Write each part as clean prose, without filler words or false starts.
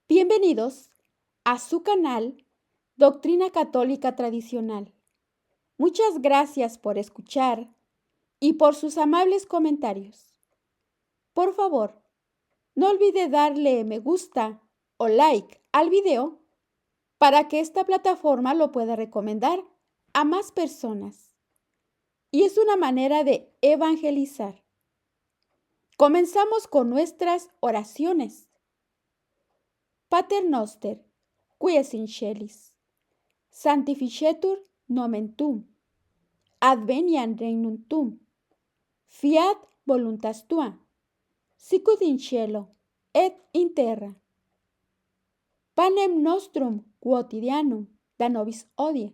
Bienvenidos a su canal Doctrina Católica Tradicional. Muchas gracias por escuchar y por sus amables comentarios. Por favor, no olvide darle me gusta o like al video para que esta plataforma lo pueda recomendar a más personas. Y es una manera de evangelizar. Comenzamos con nuestras oraciones. Pater noster, qui es in celis, sanctificetur nomen tuum, adveniat regnum tuum, fiat voluntas tua, sicut in cielo et in terra. Panem nostrum quotidianum da nobis hodie,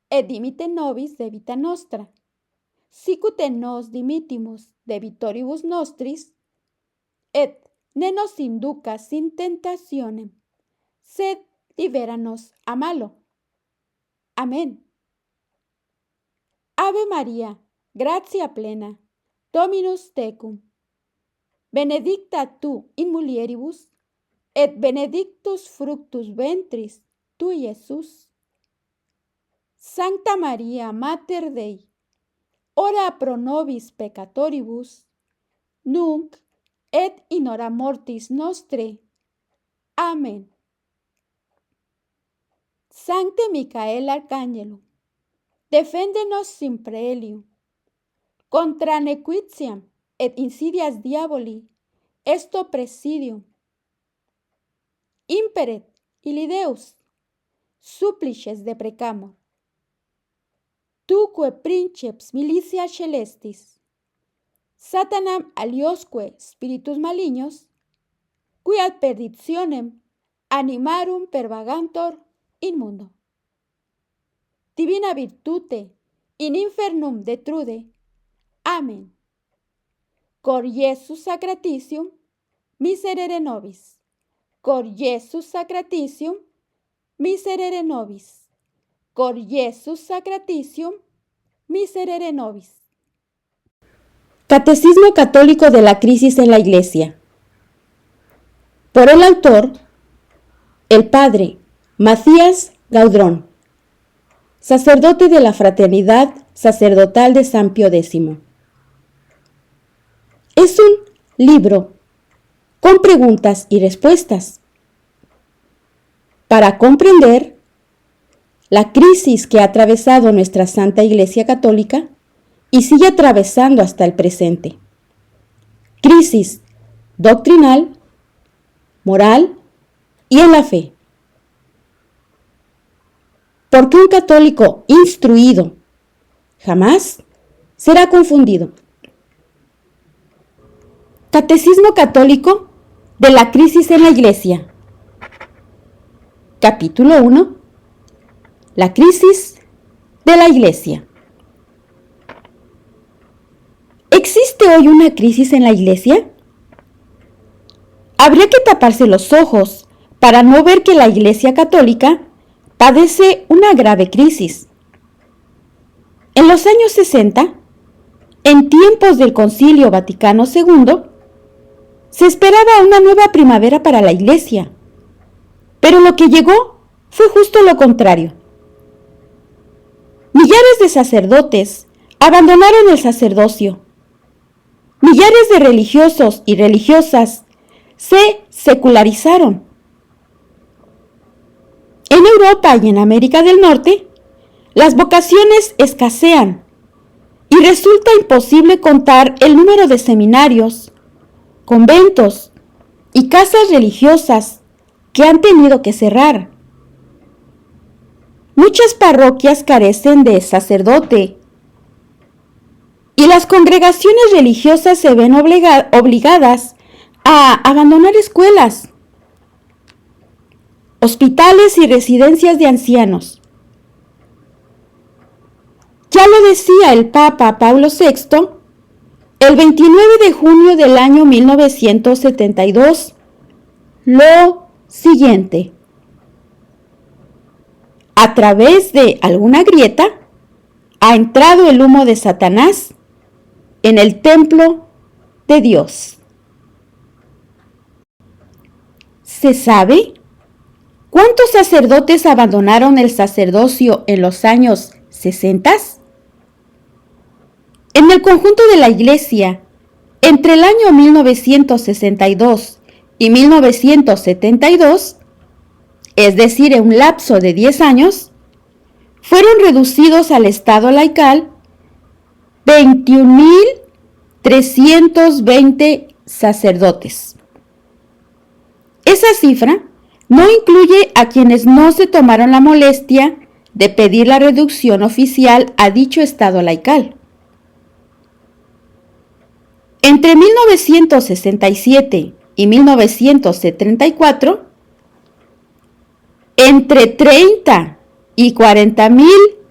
et dimitte nobis debita nostra, sicut et nos dimittimus debitoribus nostris, et ne nos inducas in tentationem, sed libéranos a malo. Amén. Ave María, gratia plena, Dominus tecum, benedicta tu in mulieribus, et benedictus fructus ventris tui, Jesús. Sancta María, Mater Dei, ora pro nobis peccatoribus, nunc et in hora mortis nostre. Amén. Sancte Micael Arcángelo, defende-nos sin proelio, contra nequitiam et insidias diaboli, esto presidium. Imperet illi Deus, supplices deprecamur. Tuque princeps militia celestis, Satanam aliosque spiritus malignos, qui ad perditionem animarum pervagantor in mundo. Divina virtute in infernum detrude. Amén. Cor Iesus sacratitium miserere nobis. Cor Iesus sacratitium miserere nobis. Cor Iesus sacratitium miserere nobis. Catecismo Católico de la Crisis en la Iglesia. Por el autor, el Padre Macías Gaudrón, sacerdote de la Fraternidad Sacerdotal de San Pío X. Es un libro con preguntas y respuestas para comprender la crisis que ha atravesado nuestra Santa Iglesia Católica y sigue atravesando hasta el presente. Crisis doctrinal, moral y en la fe. Porque un católico instruido jamás será confundido. Catecismo Católico de la Crisis en la Iglesia. Capítulo 1. La crisis de la Iglesia. ¿Existe hoy una crisis en la Iglesia? Habría que taparse los ojos para no ver que la Iglesia Católica padece una grave crisis. En los años 60, en tiempos del Concilio Vaticano II, se esperaba una nueva primavera para la Iglesia, pero lo que llegó fue justo lo contrario. Millares de sacerdotes abandonaron el sacerdocio. Millares de religiosos y religiosas se secularizaron. En Europa y en América del Norte, las vocaciones escasean y resulta imposible contar el número de seminarios, conventos y casas religiosas que han tenido que cerrar. Muchas parroquias carecen de sacerdote y las congregaciones religiosas se ven obligadas a abandonar escuelas, hospitales y residencias de ancianos. Ya lo decía el Papa Pablo VI el 29 de junio del año 1972, lo siguiente: a través de alguna grieta ha entrado el humo de Satanás en el templo de Dios. ¿Se sabe cuántos sacerdotes abandonaron el sacerdocio en los años 60? En el conjunto de la Iglesia, entre el año 1962 y 1972, es decir, en un lapso de 10 años, fueron reducidos al estado laical 21.320 sacerdotes. Esa cifra no incluye a quienes no se tomaron la molestia de pedir la reducción oficial a dicho estado laical. Entre 1967 y 1974, entre 30 y 40.000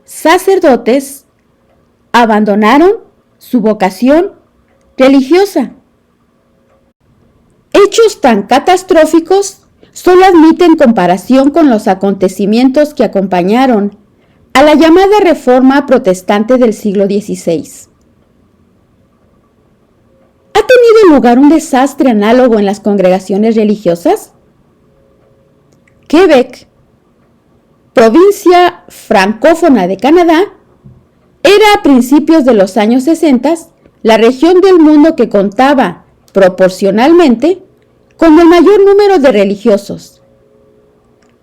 sacerdotes abandonaron su vocación religiosa. Hechos tan catastróficos solo admiten comparación con los acontecimientos que acompañaron a la llamada Reforma Protestante del siglo XVI. ¿Ha tenido lugar un desastre análogo en las congregaciones religiosas? Quebec, provincia francófona de Canadá, era a principios de los años 60 la región del mundo que contaba proporcionalmente con el mayor número de religiosos.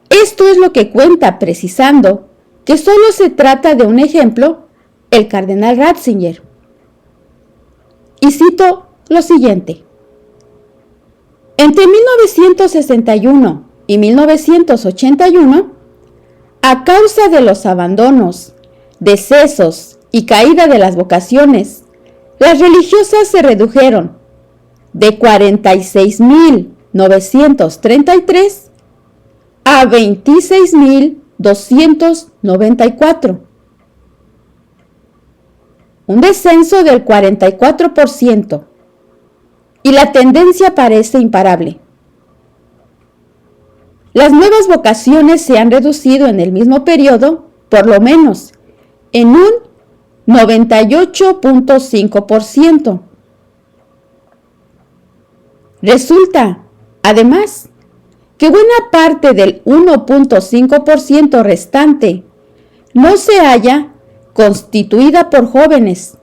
Esto es lo que cuenta precisando que solo se trata de un ejemplo el cardenal Ratzinger. Y cito lo siguiente: entre 1961 y 1981, a causa de los abandonos, decesos y caída de las vocaciones, las religiosas se redujeron de 46.933 a 26.294, un descenso del 44%, y la tendencia parece imparable. Las nuevas vocaciones se han reducido en el mismo periodo, por lo menos, en un 98.5%. Resulta, además, que buena parte del 1.5% restante no se halla constituida por jóvenes,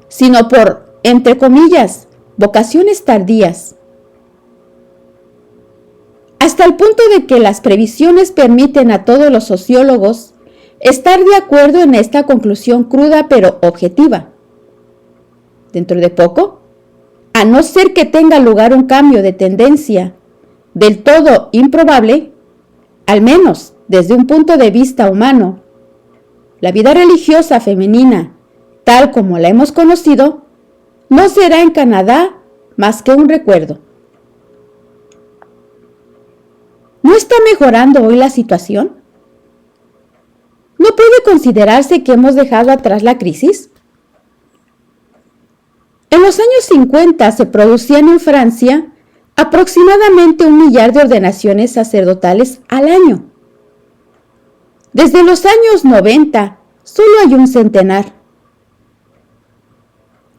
sino por, entre comillas, vocaciones tardías. Hasta el punto de que las previsiones permiten a todos los sociólogos estar de acuerdo en esta conclusión cruda pero objetiva. Dentro de poco, a no ser que tenga lugar un cambio de tendencia del todo improbable, al menos desde un punto de vista humano, la vida religiosa femenina, tal como la hemos conocido, no será en Canadá más que un recuerdo. ¿No está mejorando hoy la situación? ¿No puede considerarse que hemos dejado atrás la crisis? En los años 50 se producían en Francia aproximadamente 1 millar de ordenaciones sacerdotales al año. Desde los años 90 solo hay un centenar.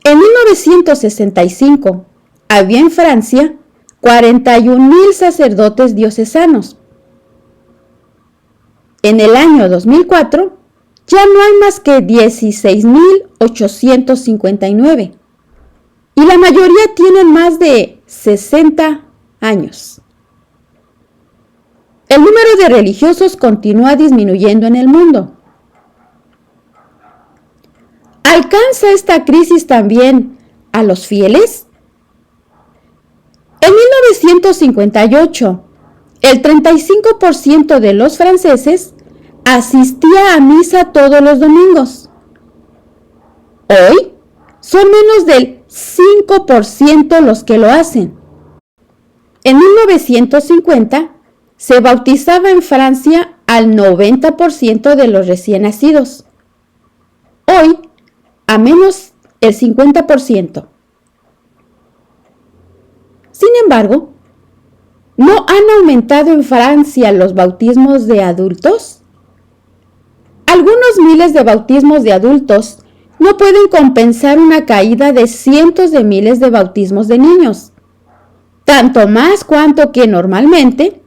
En 1965 había en Francia 41.000 sacerdotes diocesanos. En el año 2004 ya no hay más que 16.859 y la mayoría tienen más de 60 años. El número de religiosos continúa disminuyendo en el mundo. ¿Alcanza esta crisis también a los fieles? En 1958, el 35% de los franceses asistía a misa todos los domingos. Hoy son menos del 5% los que lo hacen. En 1950 se bautizaba en Francia al 90% de los recién nacidos. Hoy, a menos el 50%. Sin embargo, ¿no han aumentado en Francia los bautismos de adultos? Algunos miles de bautismos de adultos no pueden compensar una caída de cientos de miles de bautismos de niños, tanto más cuanto que normalmente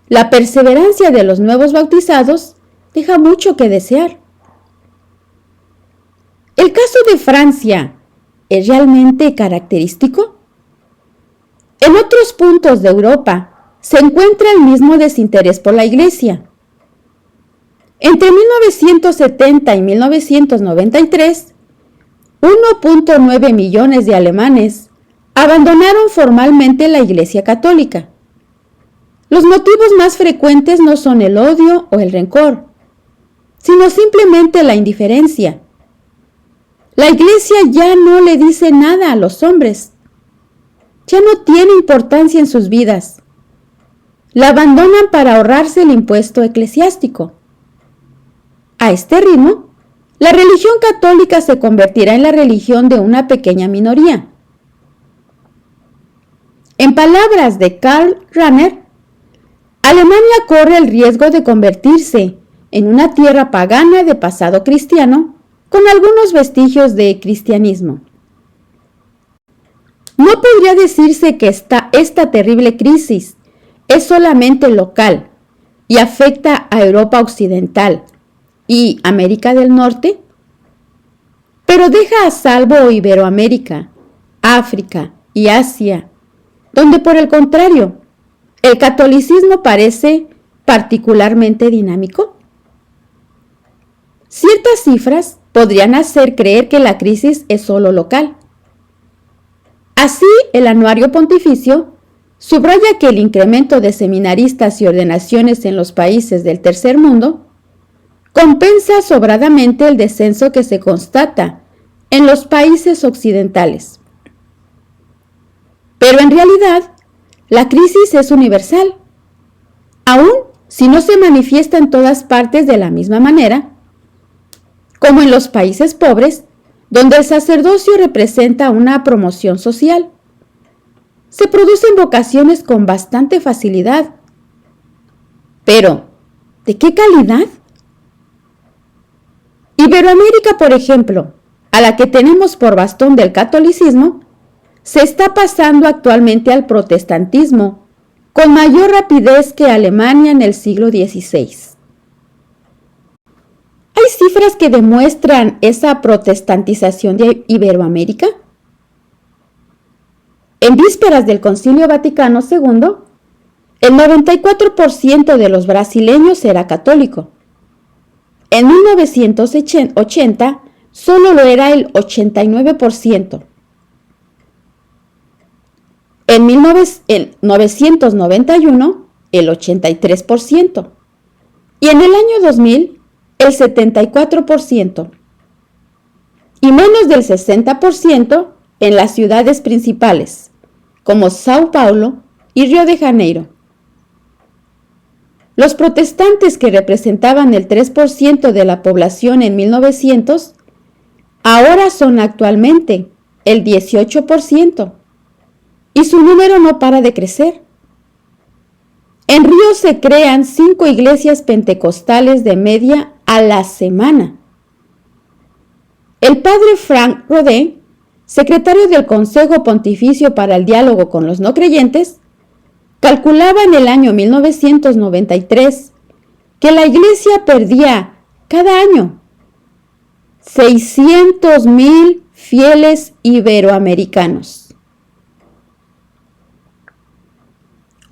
la perseverancia de los nuevos bautizados deja mucho que desear. ¿El caso de Francia es realmente característico? En otros puntos de Europa se encuentra el mismo desinterés por la Iglesia. Entre 1970 y 1993, 1.9 millones de alemanes abandonaron formalmente la Iglesia Católica. Los motivos más frecuentes no son el odio o el rencor, sino simplemente la indiferencia. La Iglesia ya no le dice nada a los hombres. Ya no tiene importancia en sus vidas. La abandonan para ahorrarse el impuesto eclesiástico. A este ritmo, la religión católica se convertirá en la religión de una pequeña minoría. En palabras de Karl Rahner, Alemania corre el riesgo de convertirse en una tierra pagana de pasado cristiano con algunos vestigios de cristianismo. No podría decirse que esta terrible crisis es solamente local y afecta a Europa Occidental y América del Norte, pero deja a salvo Iberoamérica, África y Asia, donde por el contrario, el catolicismo parece particularmente dinámico. Ciertas cifras podrían hacer creer que la crisis es solo local. Así, el Anuario Pontificio subraya que el incremento de seminaristas y ordenaciones en los países del tercer mundo compensa sobradamente el descenso que se constata en los países occidentales. Pero en realidad, la crisis es universal, aun si no se manifiesta en todas partes de la misma manera, como en los países pobres, donde el sacerdocio representa una promoción social. Se producen vocaciones con bastante facilidad. Pero, ¿de qué calidad? Iberoamérica, por ejemplo, a la que tenemos por bastón del catolicismo, se está pasando actualmente al protestantismo con mayor rapidez que Alemania en el siglo XVI. ¿Hay cifras que demuestran esa protestantización de Iberoamérica? En vísperas del Concilio Vaticano II, el 94% de los brasileños era católico. En 1980, solo lo era el 89%. En 1991, el 83%. Y en el año 2000, el 74%. Y menos del 60% en las ciudades principales, como Sao Paulo y Río de Janeiro. Los protestantes, que representaban el 3% de la población en 1900, ahora son actualmente el 18%, y su número no para de crecer. En Río se crean 5 iglesias pentecostales de media a la semana. El padre Frank Rodin, secretario del Consejo Pontificio para el Diálogo con los No Creyentes, calculaba en el año 1993 que la Iglesia perdía cada año 600,000 fieles iberoamericanos.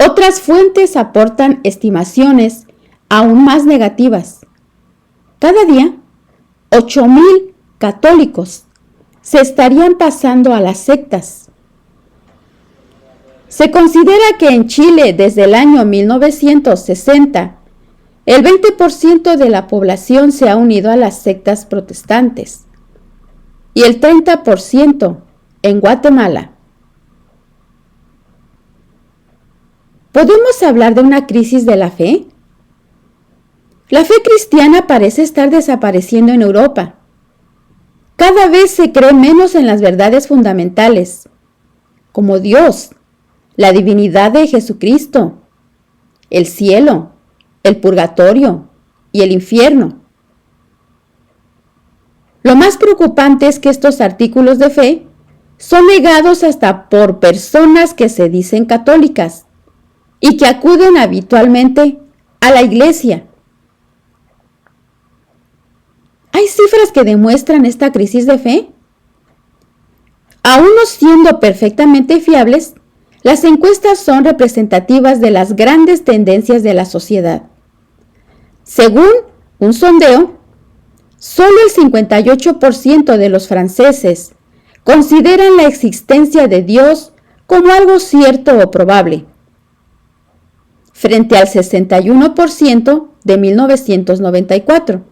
Otras fuentes aportan estimaciones aún más negativas. Cada día, 8,000 católicos se estarían pasando a las sectas. Se considera que en Chile, desde el año 1960, el 20% de la población se ha unido a las sectas protestantes y el 30% en Guatemala. ¿Podemos hablar de una crisis de la fe? La fe cristiana parece estar desapareciendo en Europa. Cada vez se cree menos en las verdades fundamentales, como Dios, la divinidad de Jesucristo, el cielo, el purgatorio y el infierno. Lo más preocupante es que estos artículos de fe son negados hasta por personas que se dicen católicas, y que acuden habitualmente a la iglesia. ¿Hay cifras que demuestran esta crisis de fe? Aún no siendo perfectamente fiables, las encuestas son representativas de las grandes tendencias de la sociedad. Según un sondeo, solo el 58% de los franceses consideran la existencia de Dios como algo cierto o probable, frente al 61% de 1994.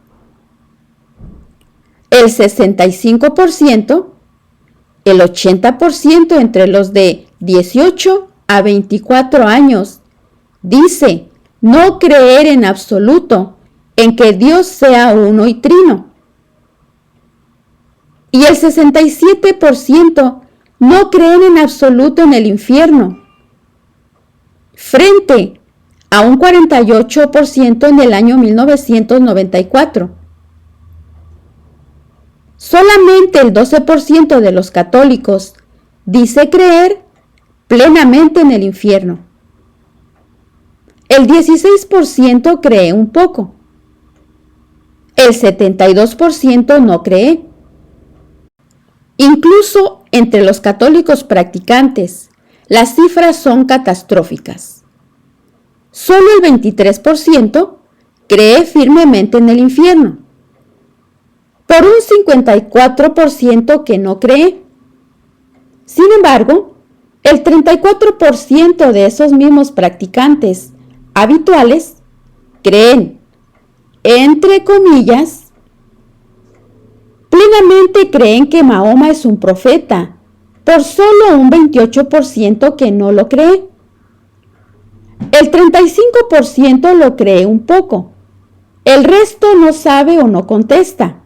El 65%, el 80% entre los de 18 a 24 años, dice no creer en absoluto en que Dios sea uno y trino. Y el 67% no creen en absoluto en el infierno, frente a un 48% en el año 1994. Solamente el 12% de los católicos dice creer plenamente en el infierno. El 16% cree un poco. El 72% no cree. Incluso entre los católicos practicantes, las cifras son catastróficas. Solo el 23% cree firmemente en el infierno, por un 54% que no cree. Sin embargo, el 34% de esos mismos practicantes habituales creen, entre comillas, plenamente creen que Mahoma es un profeta, por solo un 28% que no lo cree. El 35% lo cree un poco. El resto no sabe o no contesta.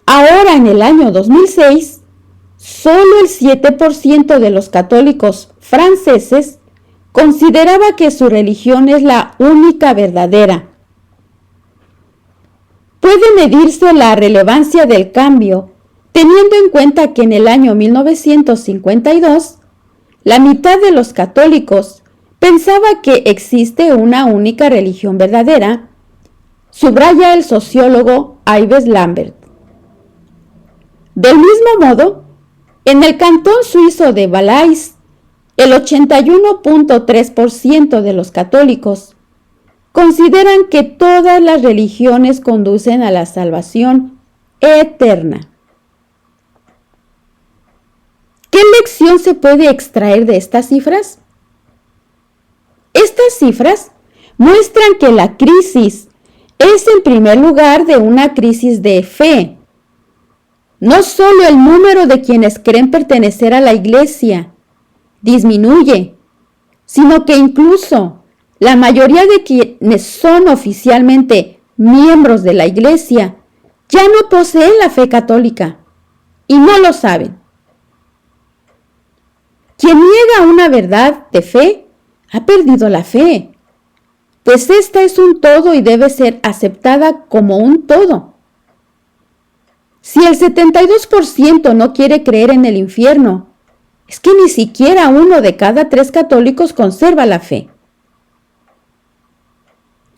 Ahora, en el año 2006, solo el 7% de los católicos franceses consideraba que su religión es la única verdadera. Puede medirse la relevancia del cambio teniendo en cuenta que en el año 1952, la mitad de los católicos pensaba que existe una única religión verdadera, subraya el sociólogo Yves Lambert. Del mismo modo, en el cantón suizo de Valais, el 81.3% de los católicos consideran que todas las religiones conducen a la salvación eterna. ¿Qué lección se puede extraer de estas cifras? Estas cifras muestran que la crisis es en primer lugar de una crisis de fe. No solo el número de quienes creen pertenecer a la iglesia disminuye, sino que incluso la mayoría de quienes son oficialmente miembros de la iglesia ya no poseen la fe católica y no lo saben. Quien niega una verdad de fe ha perdido la fe, pues esta es un todo y debe ser aceptada como un todo. Si el 72% no quiere creer en el infierno, es que ni siquiera 1 de cada 3 católicos conserva la fe.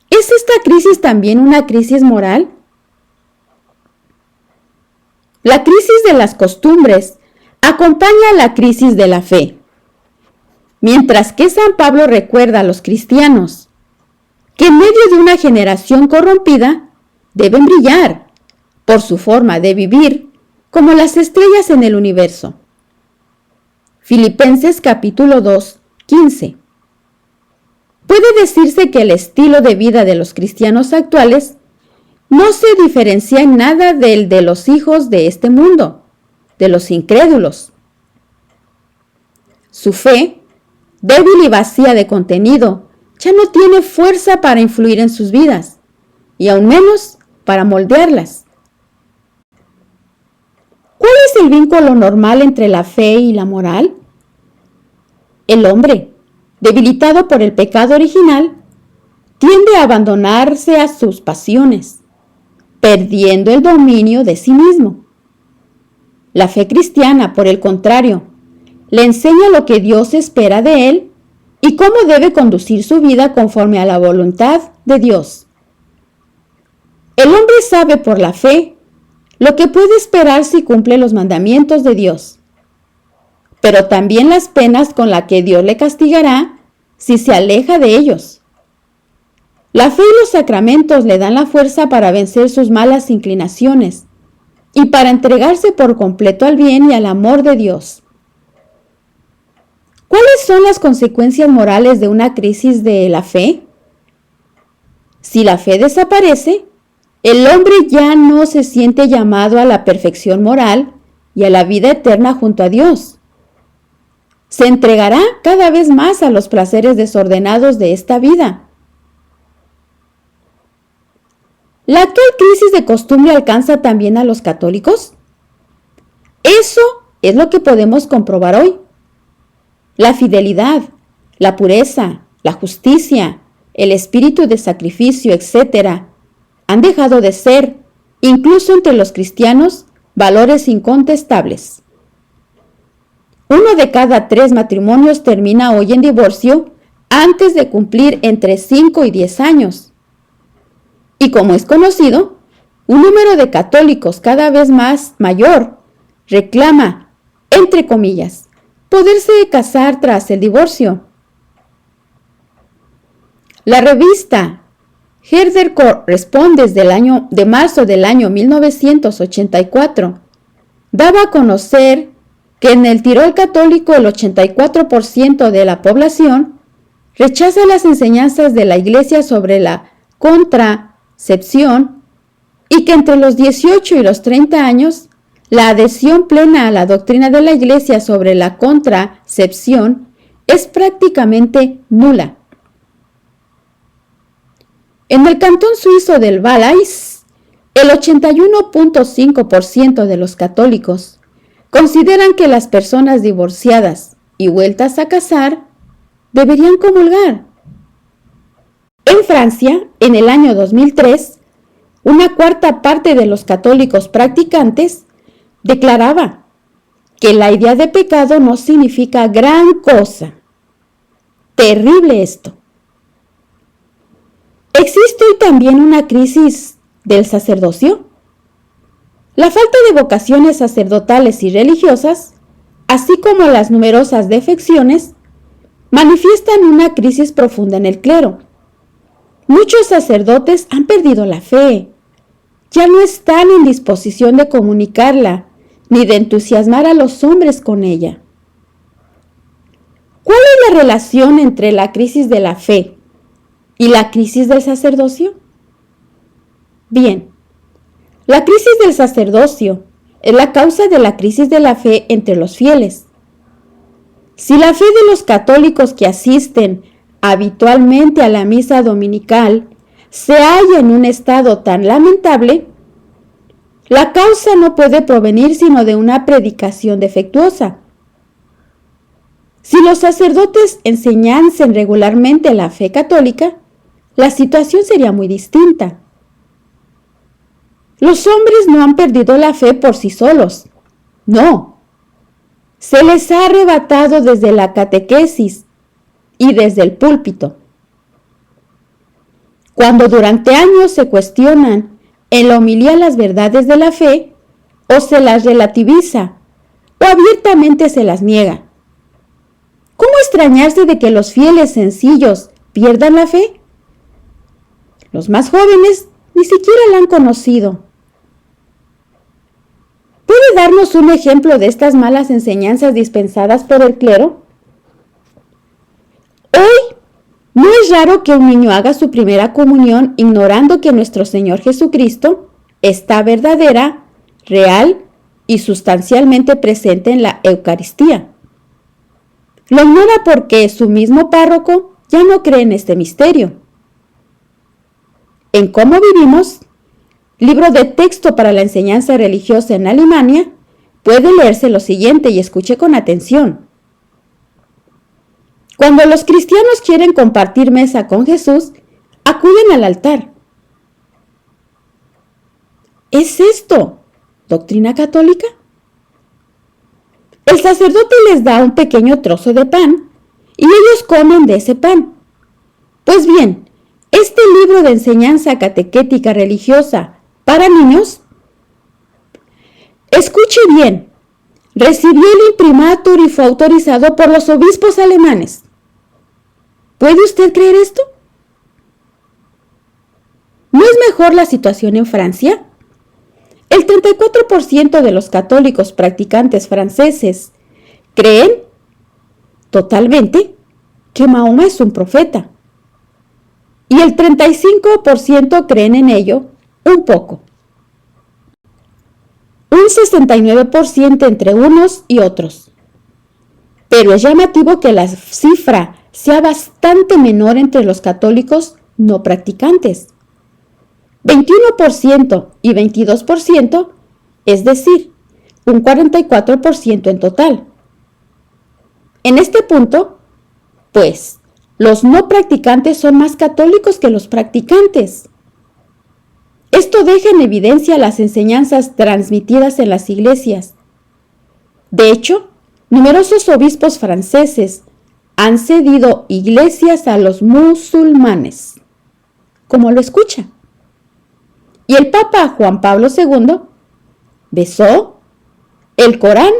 ¿Es esta crisis también una crisis moral? La crisis de las costumbres acompaña a la crisis de la fe. Mientras que San Pablo recuerda a los cristianos que en medio de una generación corrompida deben brillar por su forma de vivir como las estrellas en el universo. Filipenses capítulo 2, 15. Puede decirse que el estilo de vida de los cristianos actuales no se diferencia en nada del de los hijos de este mundo, de los incrédulos. Su fe, débil y vacía de contenido, ya no tiene fuerza para influir en sus vidas, y aún menos para moldearlas. ¿Cuál es el vínculo normal entre la fe y la moral? El hombre, debilitado por el pecado original, tiende a abandonarse a sus pasiones, perdiendo el dominio de sí mismo. La fe cristiana, por el contrario, le enseña lo que Dios espera de él y cómo debe conducir su vida conforme a la voluntad de Dios. El hombre sabe por la fe lo que puede esperar si cumple los mandamientos de Dios, pero también las penas con las que Dios le castigará si se aleja de ellos. La fe y los sacramentos le dan la fuerza para vencer sus malas inclinaciones y para entregarse por completo al bien y al amor de Dios. ¿Cuáles son las consecuencias morales de una crisis de la fe? Si la fe desaparece, el hombre ya no se siente llamado a la perfección moral y a la vida eterna junto a Dios. Se entregará cada vez más a los placeres desordenados de esta vida. ¿La actual crisis de costumbre alcanza también a los católicos? Eso es lo que podemos comprobar hoy. La fidelidad, la pureza, la justicia, el espíritu de sacrificio, etc., han dejado de ser, incluso entre los cristianos, valores incontestables. 1 de cada 3 matrimonios termina hoy en divorcio antes de cumplir entre 5 y 10 años. Y como es conocido, un número de católicos cada vez más mayor reclama, entre comillas, poderse casar tras el divorcio. La revista Herder Correspondes de marzo del año 1984 daba a conocer que en el Tirol católico el 84% de la población rechaza las enseñanzas de la Iglesia sobre la contracepción y que entre los 18 y los 30 años la adhesión plena a la doctrina de la Iglesia sobre la contracepción es prácticamente nula. En el cantón suizo del Valais, el 81.5% de los católicos consideran que las personas divorciadas y vueltas a casar deberían comulgar. En Francia, en el año 2003, una cuarta parte de los católicos practicantes declaraba que la idea de pecado no significa gran cosa. Terrible esto. ¿Existe hoy también una crisis del sacerdocio? La falta de vocaciones sacerdotales y religiosas, así como las numerosas defecciones, manifiestan una crisis profunda en el clero. Muchos sacerdotes han perdido la fe, ya no están en disposición de comunicarla ni de entusiasmar a los hombres con ella. ¿Cuál es la relación entre la crisis de la fe y la crisis del sacerdocio? Bien, la crisis del sacerdocio es la causa de la crisis de la fe entre los fieles. Si la fe de los católicos que asisten habitualmente a la misa dominical se halla en un estado tan lamentable, la causa no puede provenir sino de una predicación defectuosa. Si los sacerdotes enseñasen regularmente la fe católica, la situación sería muy distinta. Los hombres no han perdido la fe por sí solos. No. Se les ha arrebatado desde la catequesis y desde el púlpito. Cuando durante años se cuestionan en la homilía las verdades de la fe, o se las relativiza, o abiertamente se las niega. ¿Cómo extrañarse de que los fieles sencillos pierdan la fe? Los más jóvenes ni siquiera la han conocido. ¿Puede darnos un ejemplo de estas malas enseñanzas dispensadas por el clero? Hoy no es raro que un niño haga su primera comunión ignorando que nuestro Señor Jesucristo está verdadera, real y sustancialmente presente en la Eucaristía. Lo ignora porque su mismo párroco ya no cree en este misterio. En Cómo vivimos, libro de texto para la enseñanza religiosa en Alemania, puede leerse lo siguiente y escuche con atención. Cuando los cristianos quieren compartir mesa con Jesús, acuden al altar. ¿Es esto doctrina católica? El sacerdote les da un pequeño trozo de pan y ellos comen de ese pan. Pues bien, este libro de enseñanza catequética religiosa para niños, escuche bien, recibió el imprimatur y fue autorizado por los obispos alemanes. ¿Puede usted creer esto? ¿No es mejor la situación en Francia? El 34% de los católicos practicantes franceses creen totalmente que Mahoma es un profeta. Y el 35% creen en ello un poco. Un 69% entre unos y otros. Pero es llamativo que la cifra sea bastante menor entre los católicos no practicantes. 21% y 22%, es decir, un 44% en total. En este punto, pues, los no practicantes son más católicos que los practicantes. Esto deja en evidencia las enseñanzas transmitidas en las iglesias. De hecho, numerosos obispos franceses han cedido iglesias a los musulmanes, como lo escucha. Y el Papa Juan Pablo II besó el Corán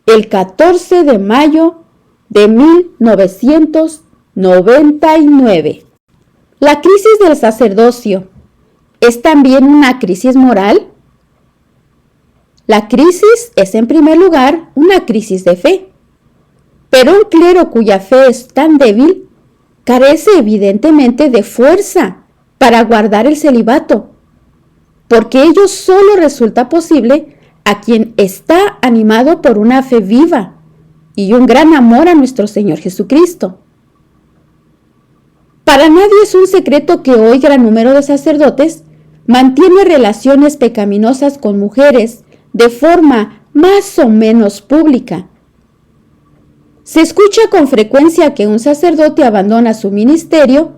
el 14 de mayo de 1999. La crisis del sacerdocio es también una crisis moral. La crisis es en primer lugar una crisis de fe, pero un clero cuya fe es tan débil carece evidentemente de fuerza para guardar el celibato, porque ello solo resulta posible a quien está animado por una fe viva y un gran amor a nuestro Señor Jesucristo. Para nadie es un secreto que hoy gran número de sacerdotes mantiene relaciones pecaminosas con mujeres de forma más o menos pública. Se escucha con frecuencia que un sacerdote abandona su ministerio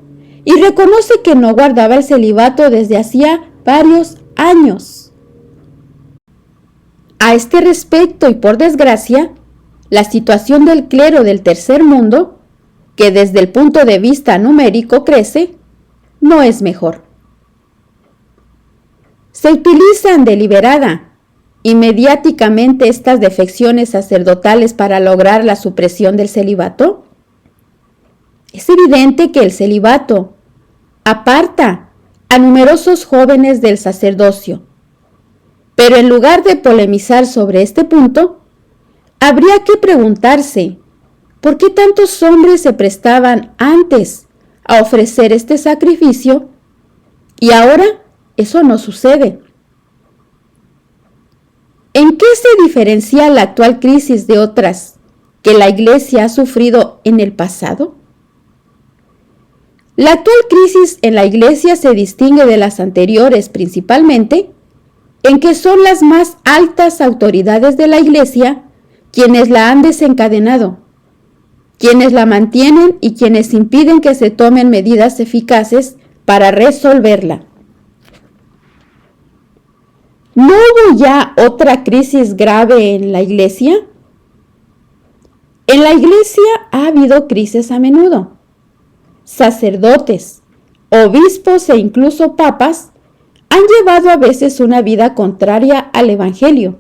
y reconoce que no guardaba el celibato desde hacía varios años. A este respecto y por desgracia, la situación del clero del tercer mundo, que desde el punto de vista numérico crece, no es mejor. Se utilizan deliberada y mediáticamente estas defecciones sacerdotales para lograr la supresión del celibato. Es evidente que el celibato aparta a numerosos jóvenes del sacerdocio, pero en lugar de polemizar sobre este punto, habría que preguntarse por qué tantos hombres se prestaban antes a ofrecer este sacrificio y ahora eso no sucede. ¿En qué se diferencia la actual crisis de otras que la Iglesia ha sufrido en el pasado? La actual crisis en la Iglesia se distingue de las anteriores principalmente en que son las más altas autoridades de la Iglesia quienes la han desencadenado, quienes la mantienen y quienes impiden que se tomen medidas eficaces para resolverla. ¿No hubo ya otra crisis grave en la Iglesia? En la Iglesia ha habido crisis a menudo. Sacerdotes, obispos e incluso papas han llevado a veces una vida contraria al Evangelio.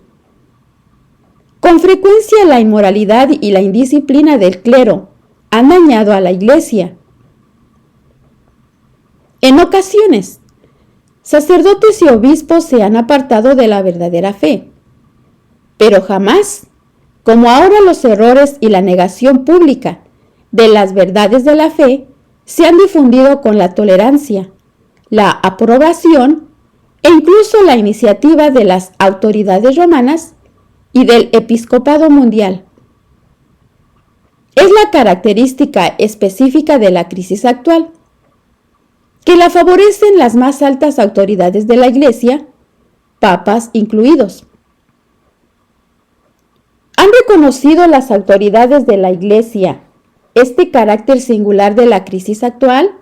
Con frecuencia la inmoralidad y la indisciplina del clero han dañado a la Iglesia. En ocasiones, sacerdotes y obispos se han apartado de la verdadera fe, pero jamás, como ahora, los errores y la negación pública de las verdades de la fe se han difundido con la tolerancia, la aprobación e incluso la iniciativa de las autoridades romanas y del episcopado mundial. Es la característica específica de la crisis actual, que la favorecen las más altas autoridades de la Iglesia, papas incluidos. ¿Han reconocido las autoridades de la Iglesia este carácter singular de la crisis actual?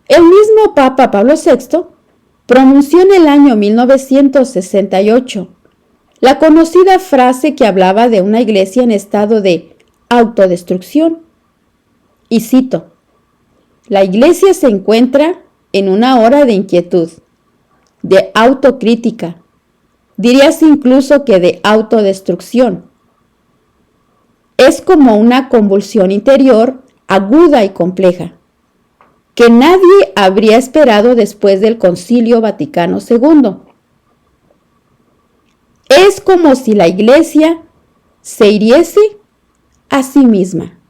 El mismo Papa Pablo VI pronunció en el año 1968 la conocida frase que hablaba de una iglesia en estado de autodestrucción. Y cito, la iglesia se encuentra en una hora de inquietud, de autocrítica, dirías incluso que de autodestrucción. Es como una convulsión interior aguda y compleja, que nadie habría esperado después del Concilio Vaticano II. Es como si la iglesia se hiriese a sí misma.